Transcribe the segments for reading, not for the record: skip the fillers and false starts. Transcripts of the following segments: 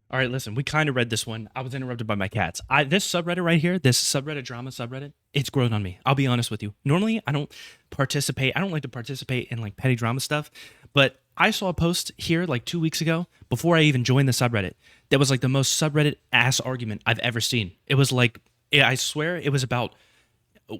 All right, listen, we kind of read this one. I was interrupted by my cats. This subreddit right here, this SubredditDrama subreddit, it's grown on me. I'll be honest with you. Normally, I don't participate. I don't like to participate in like petty drama stuff, but I saw a post here like 2 weeks ago before I even joined the subreddit that was like the most subreddit ass argument I've ever seen. It was like, I swear, it was about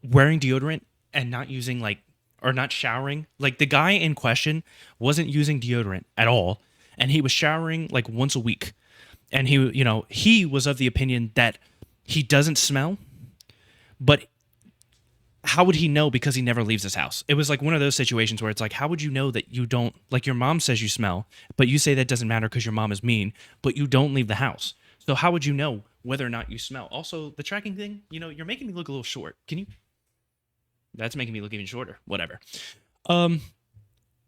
wearing deodorant and not using like or not showering. Like the guy in question wasn't using deodorant at all, and he was showering like once a week. And he was of the opinion that he doesn't smell, but how would he know because he never leaves his house? It was like one of those situations where it's like, how would you know that you don't, like your mom says you smell, but you say that doesn't matter because your mom is mean, but you don't leave the house. So how would you know whether or not you smell? Also, the tracking thing, you're making me look a little short. Can you? That's making me look even shorter. Whatever. Um,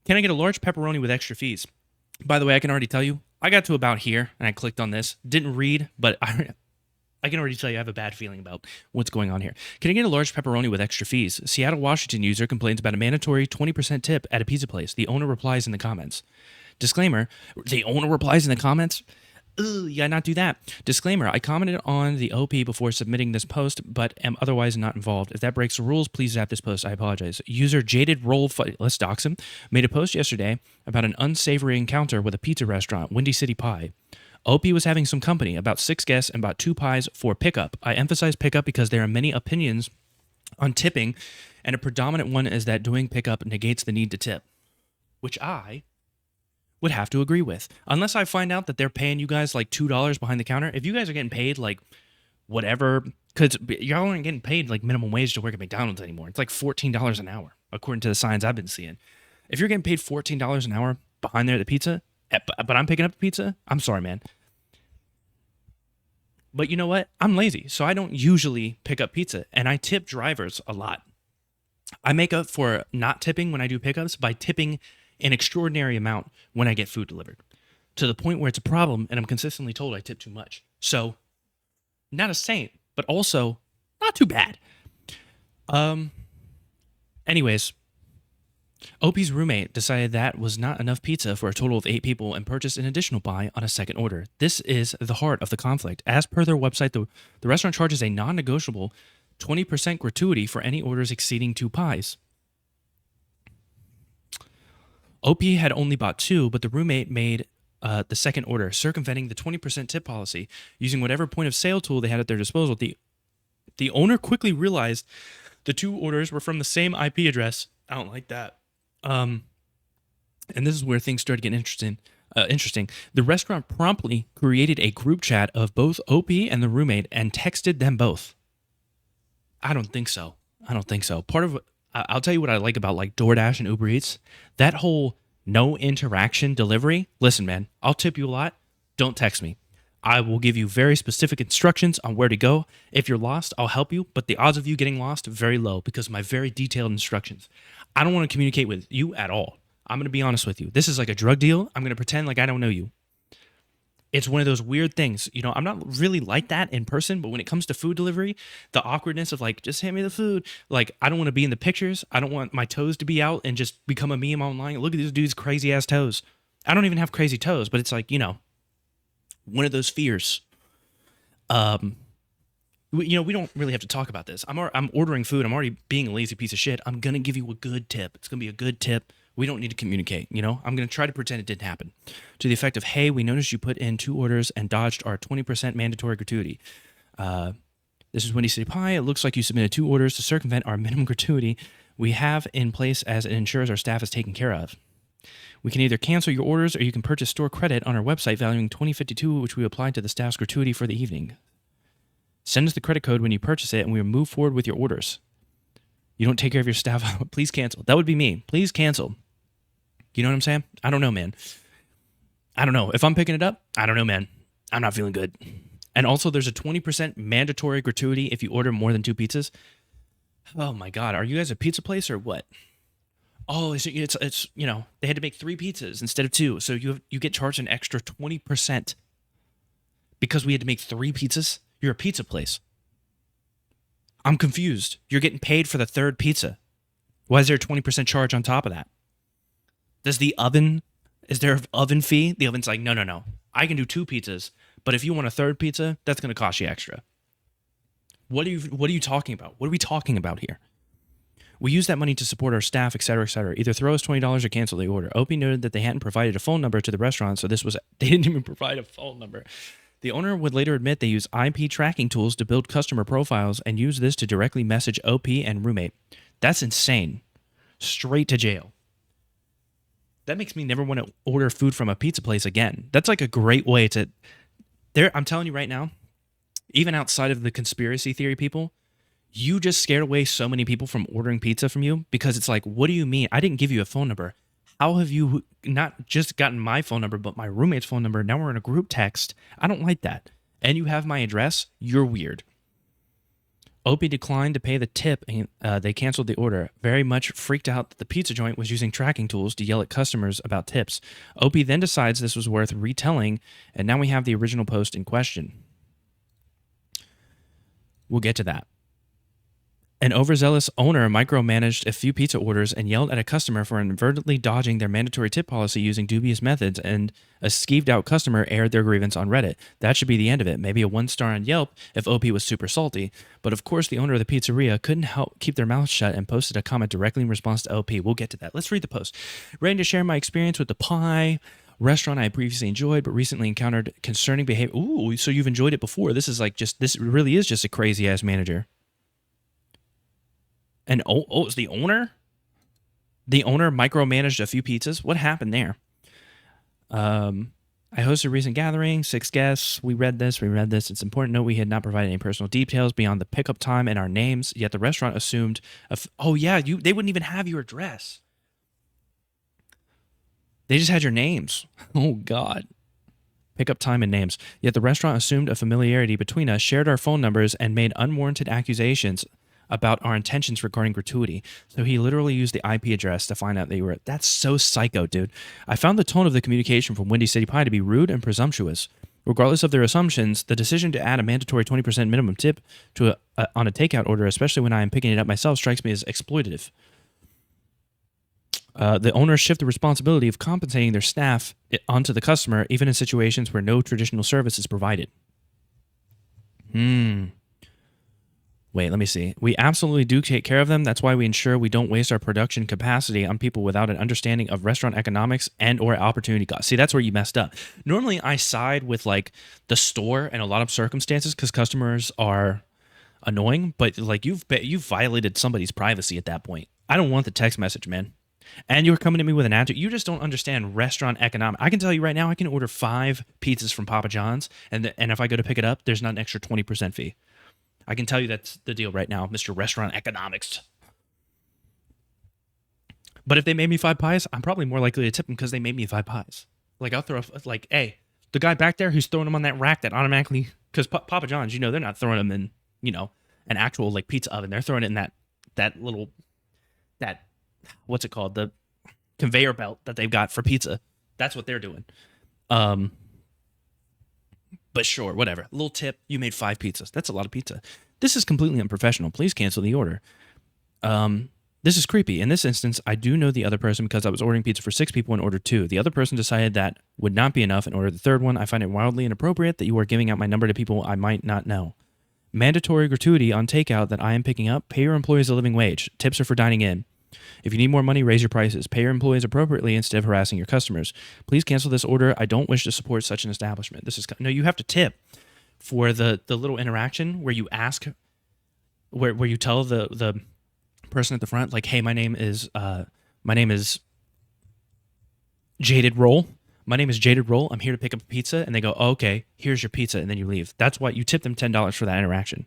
can I get a large pepperoni with extra fees? By the way, I can already tell you, I got to about here and I clicked on this. Didn't read, but I can already tell you I have a bad feeling about what's going on here. Can I get a large pepperoni with extra fees? Seattle, Washington user complains about a mandatory 20% tip at a pizza place. The owner replies in the comments. Disclaimer, the owner replies in the comments? Ugh, you gotta not do that. Disclaimer, I commented on the OP before submitting this post, but am otherwise not involved. If that breaks the rules, please zap this post. I apologize. User Jaded Roll, let's dox him, made a post yesterday about an unsavory encounter with a pizza restaurant, Windy City Pie. OP was having some company, about 6 guests and about 2 pies for pickup. I emphasize pickup because there are many opinions on tipping, and a predominant one is that doing pickup negates the need to tip, which I would have to agree with. Unless I find out that they're paying you guys like $2 behind the counter. If you guys are getting paid like whatever, because y'all aren't getting paid like minimum wage to work at McDonald's anymore. It's like $14 an hour, according to the signs I've been seeing. If you're getting paid $14 an hour behind there at the pizza, but I'm picking up the pizza, I'm sorry, man. But you know what? I'm lazy, so I don't usually pick up pizza, and I tip drivers a lot. I make up for not tipping when I do pickups by tipping an extraordinary amount when I get food delivered, to the point where it's a problem and I'm consistently told I tip too much. So, not a saint, but also not too bad. Um, Anyways, Opie's roommate decided that was not enough pizza for a total of 8 people and purchased an additional pie on a second order. This is the heart of the conflict. As per their website, the restaurant charges a non negotiable 20% gratuity for any orders exceeding 2 pies. OP had only bought 2, but the roommate made the second order, circumventing the 20% tip policy using whatever point of sale tool they had at their disposal. The owner quickly realized the 2 orders were from the same IP address. I don't like that. And this is where things started getting interesting. The restaurant promptly created a group chat of both OP and the roommate and texted them both. I don't think so. I'll tell you what I like about like DoorDash and Uber Eats. That whole no interaction delivery. Listen, man, I'll tip you a lot. Don't text me. I will give you very specific instructions on where to go. If you're lost, I'll help you, but the odds of you getting lost very low because of my very detailed instructions. I don't want to communicate with you at all. I'm going to be honest with you. This is like a drug deal. I'm going to pretend like I don't know you. It's one of those weird things. I'm not really like that in person, but when it comes to food delivery, the awkwardness of like, just hand me the food. Like, I don't want to be in the pictures. I don't want my toes to be out and just become a meme online. Look at this dude's crazy ass toes. I don't even have crazy toes, but it's like, one of those fears. We don't really have to talk about this. I'm ordering food. I'm already being a lazy piece of shit. I'm going to give you a good tip. It's going to be a good tip. We don't need to communicate, I'm going to try to pretend it didn't happen. To the effect of, hey, we noticed you put in 2 orders and dodged our 20% mandatory gratuity. This is Windy City Pie. It looks like you submitted 2 orders to circumvent our minimum gratuity we have in place as it ensures our staff is taken care of. We can either cancel your orders or you can purchase store credit on our website valuing $20.52, which we apply to the staff's gratuity for the evening. Send us the credit code when you purchase it and we will move forward with your orders. You don't take care of your staff, please cancel. That would be me. Please cancel. You know what I'm saying? I don't know, man. I don't know. If I'm picking it up, I don't know, man. I'm not feeling good. And also, there's a 20% mandatory gratuity if you order more than 2 pizzas. Oh my God. Are you guys a pizza place or what? Oh, it's they had to make 3 pizzas instead of 2. So you get charged an extra 20% because we had to make 3 pizzas? You're a pizza place. I'm confused. You're getting paid for the 3rd pizza. Why is there a 20% charge on top of that? Is there an oven fee? The oven's like, no. I can do 2 pizzas, but if you want a third pizza, that's going to cost you extra. What are you talking about? What are we talking about here? We use that money to support our staff, etc., etc. Either throw us $20 or cancel the order. OP noted that they hadn't provided a phone number to the restaurant, so they didn't even provide a phone number. The owner would later admit they use IP tracking tools to build customer profiles and use this to directly message OP and roommate. That's insane. Straight to jail. That makes me never want to order food from a pizza place again. That's like a great way to... I'm telling you right now, even outside of the conspiracy theory people, you just scared away so many people from ordering pizza from you because it's like, what do you mean? I didn't give you a phone number. How have you not just gotten my phone number, but my roommate's phone number? Now we're in a group text. I don't like that. And you have my address? You're weird. OP declined to pay the tip and they canceled the order. Very much freaked out that the pizza joint was using tracking tools to yell at customers about tips. OP then decides this was worth retelling, and now we have the original post in question. We'll get to that. An overzealous owner micromanaged a few pizza orders and yelled at a customer for inadvertently dodging their mandatory tip policy using dubious methods, and a skeeved-out customer aired their grievance on Reddit. That should be the end of it. Maybe a 1-star on Yelp if OP was super salty. But of course, the owner of the pizzeria couldn't help keep their mouth shut and posted a comment directly in response to OP. We'll get to that. Let's read the post. Ready to share my experience with the pie restaurant I previously enjoyed but recently encountered concerning behavior. Ooh, so you've enjoyed it before. This really is just a crazy-ass manager. And it's the owner? The owner micromanaged a few pizzas? What happened there? I hosted a recent gathering, 6 guests. We read this. It's important to note we had not provided any personal details beyond the pickup time and our names, yet the restaurant assumed... they wouldn't even have your address. They just had your names. Oh, God. Pickup time and names. Yet the restaurant assumed a familiarity between us, shared our phone numbers, and made unwarranted accusations about our intentions regarding gratuity. So he literally used the IP address to find out that you were... That's so psycho, dude. I found the tone of the communication from Windy City Pie to be rude and presumptuous. Regardless of their assumptions, the decision to add a mandatory 20% minimum tip to on a takeout order, especially when I am picking it up myself, strikes me as exploitative. The owners shift the responsibility of compensating their staff onto the customer, even in situations where no traditional service is provided. Wait, let me see. We absolutely do take care of them. That's why we ensure we don't waste our production capacity on people without an understanding of restaurant economics and or opportunity cost. See, that's where you messed up. Normally, I side with like the store in a lot of circumstances because customers are annoying, but like you've violated somebody's privacy at that point. I don't want the text message, man. And you're coming at me with an attitude. You just don't understand restaurant economics. I can tell you right now, I can order 5 pizzas from Papa John's, and if I go to pick it up, there's not an extra 20% fee. I can tell you that's the deal right now, Mr. Restaurant Economics. But if they made me 5 pies, I'm probably more likely to tip them because they made me 5 pies. Like, I'll throw, like, hey, the guy back there who's throwing them on that rack that automatically, because Papa John's, they're not throwing them in, an actual, like, pizza oven. They're throwing it in that little, what's it called? The conveyor belt that they've got for pizza. That's what they're doing. But sure, whatever. A little tip, you made 5 pizzas. That's a lot of pizza. This is completely unprofessional. Please cancel the order. This is creepy. In this instance, I do know the other person because I was ordering pizza for 6 people and ordered 2. The other person decided that would not be enough and ordered the 3rd one. I find it wildly inappropriate that you are giving out my number to people I might not know. Mandatory gratuity on takeout that I am picking up. Pay your employees a living wage. Tips are for dining in. If you need more money, raise your prices. Pay your employees appropriately instead of harassing your customers. Please cancel this order. I don't wish to support such an establishment. No, you have to tip for the little interaction where you ask, where you tell the person at the front, like, hey, my name is Jaded Roll. My name is Jaded Roll. I'm here to pick up a pizza. And they go, oh, okay, here's your pizza. And then you leave. That's why you tip them $10 for that interaction.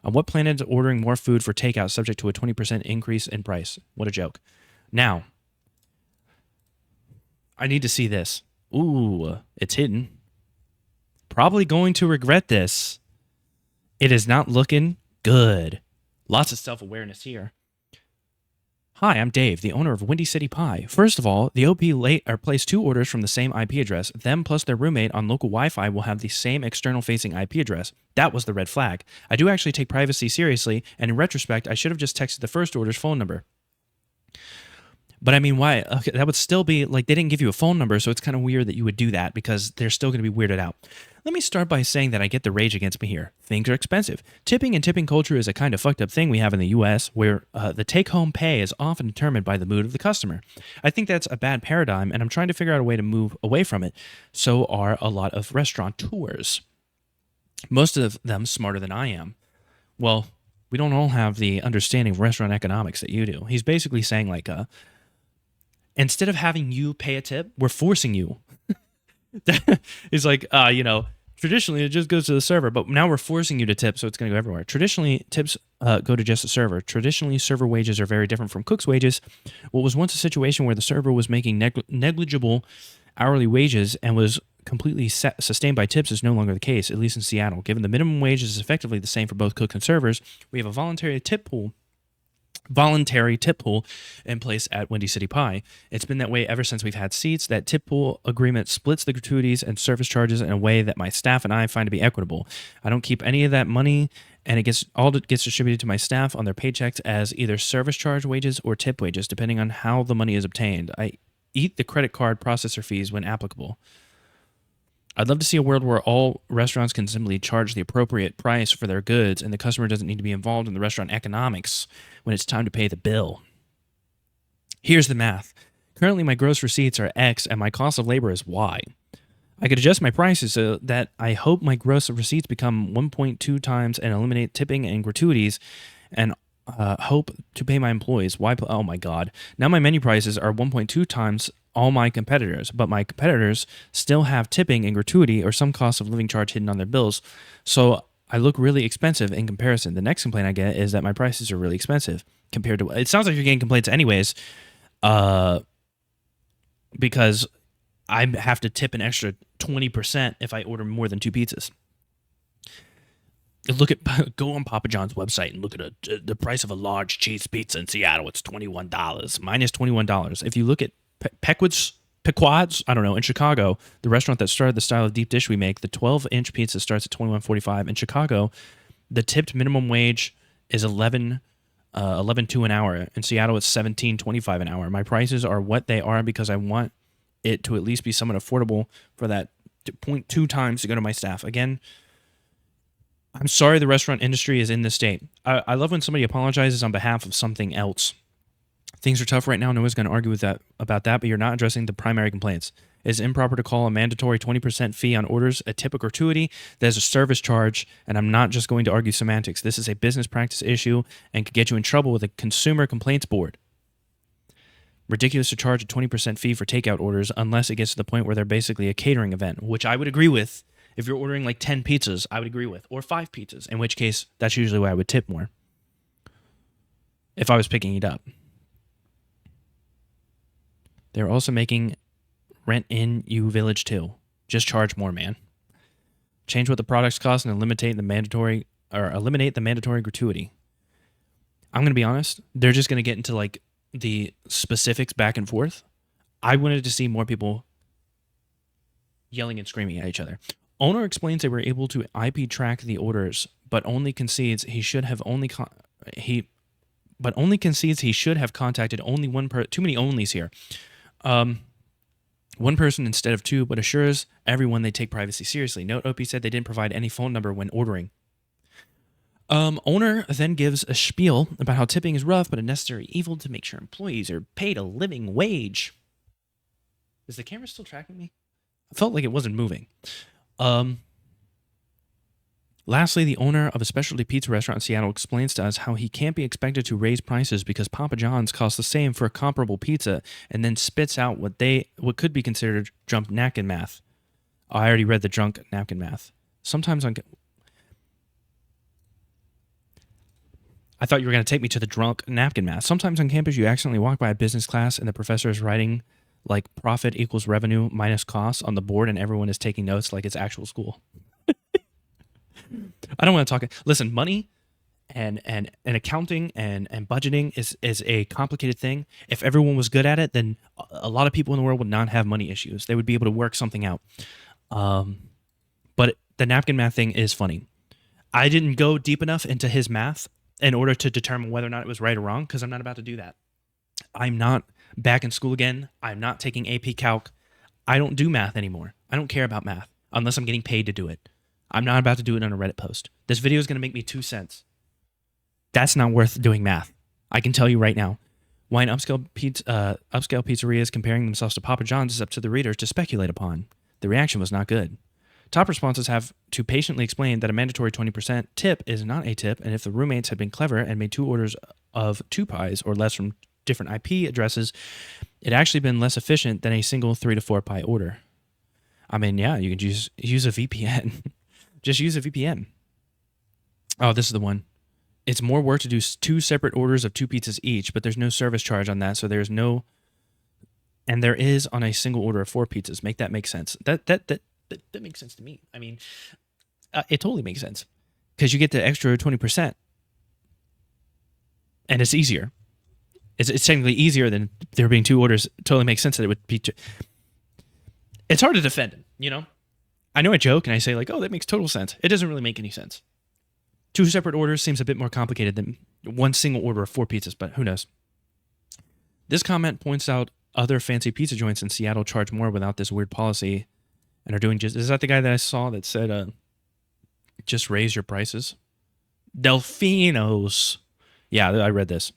On what planet is ordering more food for takeout subject to a 20% increase in price? What a joke. Now, I need to see this. Ooh, it's hidden. Probably going to regret this. It is not looking good. Lots of self-awareness here. Hi, I'm Dave, the owner of Windy City Pie. First of all, the OP placed 2 orders from the same IP address. Them plus their roommate on local Wi-Fi will have the same external-facing IP address. That was the red flag. I do actually take privacy seriously, and in retrospect, I should have just texted the first order's phone number. But I mean, why? Okay, that would still be like they didn't give you a phone number, so it's kind of weird that you would do that because they're still going to be weirded out. Let me start by saying that I get the rage against me here. Things are expensive. Tipping and tipping culture is a kind of fucked up thing we have in the US where the take home pay is often determined by the mood of the customer. I think that's a bad paradigm, and I'm trying to figure out a way to move away from it. So are a lot of restaurateurs. Most of them smarter than I am. Well, we don't all have the understanding of restaurant economics that you do. He's basically saying, like, instead of having you pay a tip, we're forcing you. He's like, traditionally it just goes to the server, but now we're forcing you to tip, so it's going to go everywhere. Traditionally, tips go to just the server. Traditionally, server wages are very different from cook's wages. What was once a situation where the server was making negligible hourly wages and was completely sustained by tips is no longer the case, at least in Seattle. Given the minimum wage is effectively the same for both cooks and servers, we have a voluntary tip pool in place at Windy City Pie. It's been that way ever since we've had seats. That tip pool agreement splits the gratuities and service charges in a way that my staff and I find to be equitable. I don't keep any of that money, and it gets distributed to my staff on their paychecks as either service charge wages or tip wages, depending on how the money is obtained. I eat the credit card processor fees when applicable. I'd love to see a world where all restaurants can simply charge the appropriate price for their goods and the customer doesn't need to be involved in the restaurant economics when it's time to pay the bill. Here's the math. Currently, my gross receipts are X and my cost of labor is Y. I could adjust my prices so that I hope my gross receipts become 1.2 times and eliminate tipping and gratuities and hope to pay my employees. Oh my God. Now my menu prices are 1.2 times all my competitors, but my competitors still have tipping and gratuity or some cost of living charge hidden on their bills. So I look really expensive in comparison. The next complaint I get is that my prices are really expensive compared to. It sounds like you're getting complaints anyways, because I have to tip an extra 20% if I order more than 2 pizzas. Go on Papa John's website and look at the price of a large cheese pizza in Seattle. It's $21, minus $21. If you look at Pequod's, I don't know, in Chicago, the restaurant that started the style of deep dish we make, the 12-inch pizza starts at $21.45. In Chicago, the tipped minimum wage is $11.2 an hour. In Seattle, it's $17.25 an hour. My prices are what they are because I want it to at least be somewhat affordable for that 0.2 times to go to my staff. Again, I'm sorry the restaurant industry is in this state. I love when somebody apologizes on behalf of something else. Things are tough right now. No one's going to argue about that, but you're not addressing the primary complaints. It is improper to call a mandatory 20% fee on orders a tip or gratuity. There's a service charge, and I'm not just going to argue semantics. This is a business practice issue and could get you in trouble with a consumer complaints board. Ridiculous to charge a 20% fee for takeout orders unless it gets to the point where they're basically a catering event, which I would agree with. If you're ordering like 10 pizzas, I would agree with, or 5 pizzas, in which case that's usually why I would tip more if I was picking it up. They're also making rent in U Village too. Just charge more, man. Change what the products cost and eliminate the mandatory gratuity. I'm going to be honest. They're just going to get into like the specifics back and forth. I wanted to see more people yelling and screaming at each other. Owner explains they were able to IP track the orders, but only concedes he should have contacted only one person. Too many onlys here. One person instead of 2, but assures everyone they take privacy seriously. Note, OP said they didn't provide any phone number when ordering. Owner then gives a spiel about how tipping is rough, but a necessary evil to make sure employees are paid a living wage. Is the camera still tracking me? I felt like it wasn't moving. Lastly, the owner of a specialty pizza restaurant in Seattle explains to us how he can't be expected to raise prices because Papa John's costs the same for a comparable pizza and then spits out what could be considered drunk napkin math. Oh, I already read the drunk napkin math. I thought you were going to take me to the drunk napkin math. Sometimes on campus you accidentally walk by a business class and the professor is writing like profit equals revenue minus costs on the board and everyone is taking notes like it's actual school. I don't want to talk. Listen, money and accounting and budgeting is a complicated thing. If everyone was good at it, then a lot of people in the world would not have money issues. They would be able to work something out. But the napkin math thing is funny. I didn't go deep enough into his math in order to determine whether or not it was right or wrong because I'm not about to do that. I'm not back in school again. I'm not taking AP Calc. I don't do math anymore. I don't care about math unless I'm getting paid to do it. I'm not about to do it on a Reddit post. This video is going to make me 2 cents. That's not worth doing math. I can tell you right now. Why an upscale pizzeria is comparing themselves to Papa John's is up to the readers to speculate upon. The reaction was not good. Top responses have to patiently explain that a mandatory 20% tip is not a tip, and if the roommates had been clever and made 2 orders of 2 pies or less from different IP addresses, it actually been less efficient than a single 3 to 4 pie order. I mean, yeah, you can use a VPN. Just use a VPN. Oh, this is the one. It's more work to do 2 separate orders of 2 pizzas each, but there's no service charge on that, so there's no, and there is on a single order of 4 pizzas. Make that make sense. That makes sense to me. I mean, it totally makes sense because you get the extra 20%, and it's easier. It's technically easier than there being 2 orders. It totally makes sense that it would be. It's hard to defend it, you know? I know I joke and I say like, oh, that makes total sense. It doesn't really make any sense. 2 separate orders seems a bit more complicated than 1 single order of 4 pizzas, but who knows? This comment points out other fancy pizza joints in Seattle charge more without this weird policy and are doing just... Is that the guy that I saw that said, just raise your prices? Delfino's. Yeah, I read this.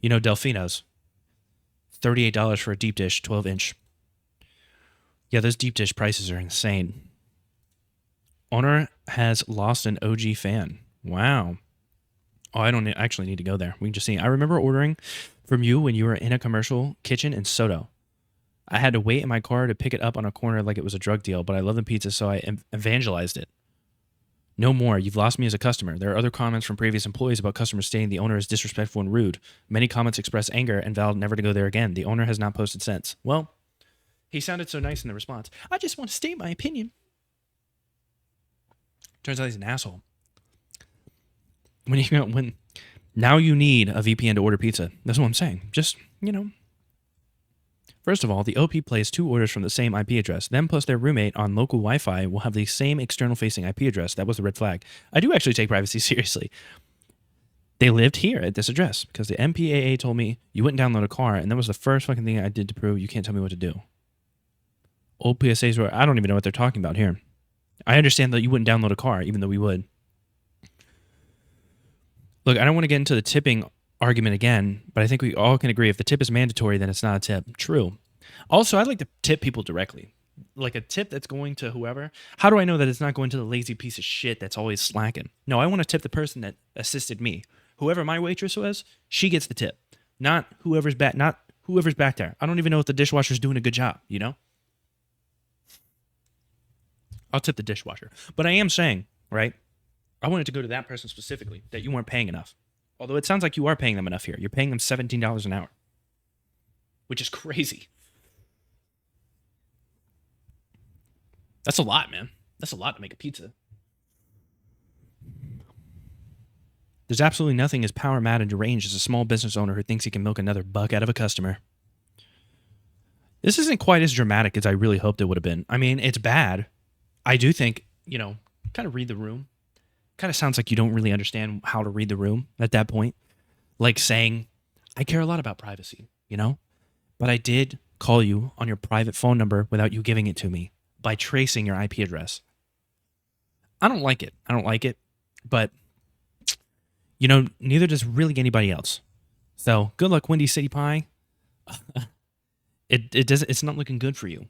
You know, Delfino's. $38 for a deep dish, 12-inch. Yeah, those deep dish prices are insane. Owner has lost an OG fan. Wow. Oh, I don't actually need to go there. We can just see. I remember ordering from you when you were in a commercial kitchen in Soto. I had to wait in my car to pick it up on a corner like it was a drug deal, but I love the pizza, so I evangelized it. No more. You've lost me as a customer. There are other comments from previous employees about customers stating the owner is disrespectful and rude. Many comments express anger and vowed never to go there again. The owner has not posted since. Well, he sounded so nice in the response. I just want to state my opinion. Turns out he's an asshole. When now you need a VPN to order pizza. That's what I'm saying. Just, you know. First of all, the OP plays 2 orders from the same IP address. Them plus their roommate on local Wi-Fi will have the same external-facing IP address. That was the red flag. I do actually take privacy seriously. They lived here at this address because the MPAA told me you wouldn't download a car, and that was the first fucking thing I did to prove you can't tell me what to do. Old PSAs were... I don't even know what they're talking about here. I understand that you wouldn't download a car, even though we would. Look, I don't want to get into the tipping argument again, but I think we all can agree if the tip is mandatory, then it's not a tip. True. Also, I'd like to tip people directly. Like a tip that's going to whoever. How do I know that it's not going to the lazy piece of shit that's always slacking? No, I want to tip the person that assisted me. Whoever my waitress was, she gets the tip. Not whoever's back there. I don't even know if the dishwasher's doing a good job, you know? I'll tip the dishwasher. But I am saying, right? I wanted to go to that person specifically, that you weren't paying enough. Although it sounds like you are paying them enough here. You're paying them $17 an hour. Which is crazy. That's a lot, man. That's a lot to make a pizza. There's absolutely nothing as power mad and deranged as a small business owner who thinks he can milk another buck out of a customer. This isn't quite as dramatic as I really hoped it would have been. I mean, it's bad. I do think, you know, kind of read the room. Kind of sounds like you don't really understand how to read the room at that point. Like saying, I care a lot about privacy, you know? But I did call you on your private phone number without you giving it to me by tracing your IP address. I don't like it. But, you know, neither does really anybody else. So good luck, Windy City Pie. It's not looking good for you.